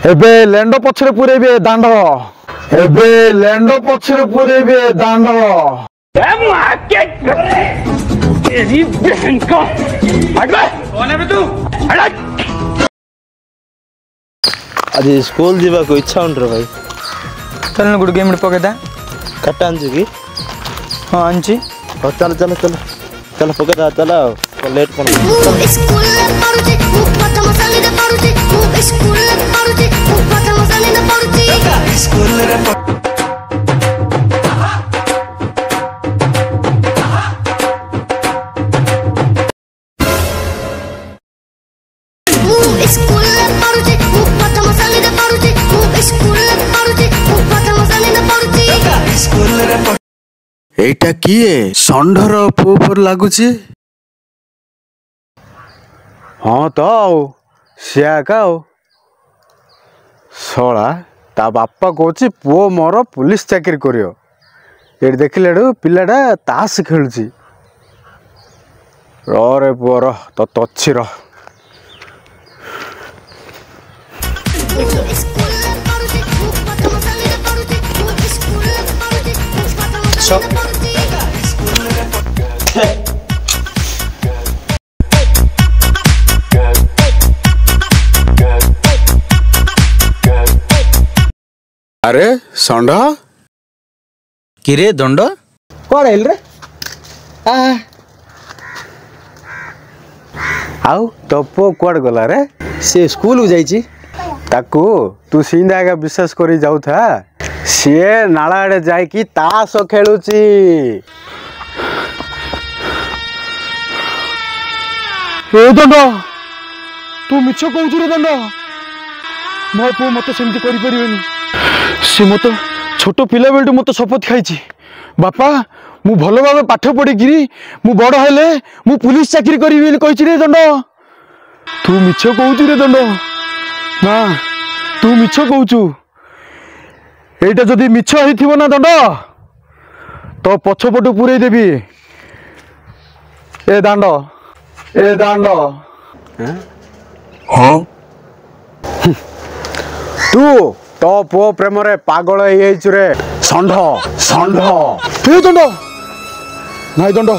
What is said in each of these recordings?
एबे लैंडो पछरे पुरेबे दांड एबे लैंडो पछरे पुरेबे दांड तेरी बहन का हट बे कौन है बे तू हट। आज स्कूल जीवा को इच्छा उन रे भाई चल न गुड गेम पकेदा कट्टा आंची की हां आंची हो चल चल चल चल पकेदा चला लेट कोन स्कूल पढुचे प्रथम श्रेणी रे पढुचे स्कूल पढुचे प्रथम श्रेणी रे पढुचे स्कूल रे स्कूल पढुचे प्रथम श्रेणी रे पढुचे स्कूल पढुचे प्रथम श्रेणी रे पढुचे स्कूल रे एटा किए षंढर पुपर लागुची हाँ तो सियाका शला ता बापा कहूँ पुओ मोर पुलिस चाकरी करियो ये देखिले पिलाटा ताश खेलुची रे पुओ तो तछी र अरे षंढ किरे दंड कौन है रे आउ तो पो कुआड गला रे से स्कूल को जाईची ताकू तू सीधा आगे विश्वास करी जाऊ था सी नाला आड़े जाइकी ताश खेलुची ए दंड तू मिछ कहू रे दंड मो पु मत सेमती करि परिबेनी सी मत छोट पिला बेलटू मत शपथ खाई बापा मु भल भाव पाठ पढ़ी मु बड़ हेले मु पुलिस चाकरी करी कही रे दंड तू मिछ कहू रे दंड ना तू मिछ कहू एटा जदि मिछ होइथिबो ना दंड तो पछपटू पुरई देबी ए दांड हाँ तू तो पो प्रेम रे पागल रे षंढ षंढ हे दंड नाई दंड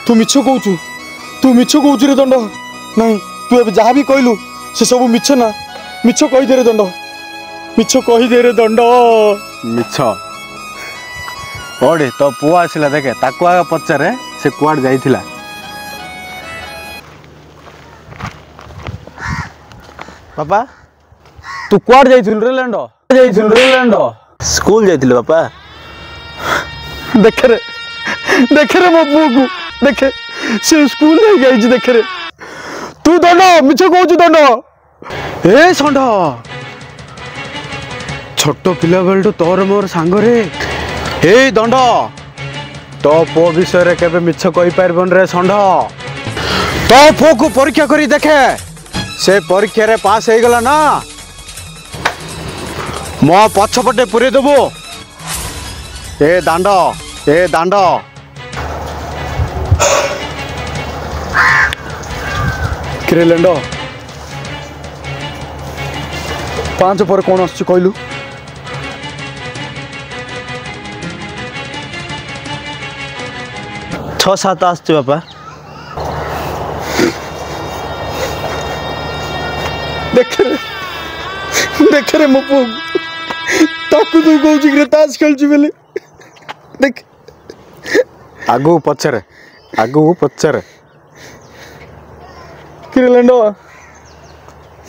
तू मिछ कहू रे दंड नहीं तू ए जहाँ भी कहलु से सब मिछ ना मिछ कहीदे रे दंड मिछ कहीदे रे दंड मिछ ओडे तो पुआ आसिला देखे ताकू आगे पचारे से कुआड जाइथिला पापा तू कुआड जाइथिल रे लैंड स्कूल जाइथिले पापा देखे रे मो पुओ को देखे से स्कूल जाई गई देखे रे तू दंड मिछ कहू दंड ए षंढ छोट पिला बेलटू तोर मोर सांग रे हे दंड तो पो विषय केबे मिछ कहि पारबन रे षंढ तो पो को परीक्षा करी देखे से परीक्षा रे पास हो गला ना मो पछपटे पुरे देबो ए दांड किरे लैंड 5 पर कौन आस कहलु 6-7 आस बापा देख रे मो पु ताकू तू कहू कि ताश खेलची बेले देख आगु पछरे किरे लैंड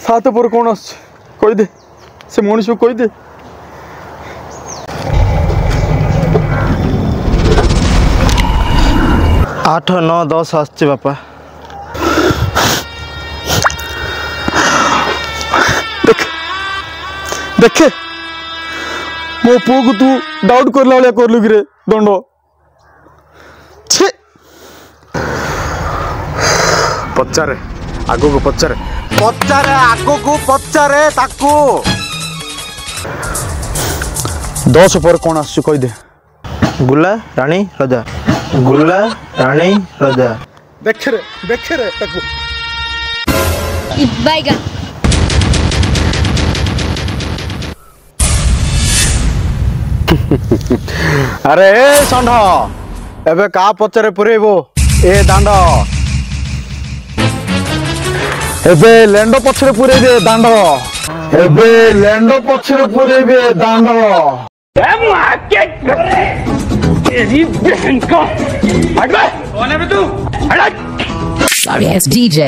7 पर कौन आस कहि दे से मनीष को कहि दे 8, 9, 10 आसचे बापा देखे मो पुओ को तू डाउट करला वाला करलु कि रे दंड छे पचारे आगो को पचारे ताकू 10 पर कौन आस कहि दे गुला रानी राजा देख रे ताकू बाइगा अरे ए षंढ एबे का पचरे पुरेबो ए दांड एबे लेंडो पछरे पुरेबे दांड एबे लेंडो पछरे पुरेबे दांड तेरी बहन का हट बे कौन है बे तू हट Sorry ass DJ.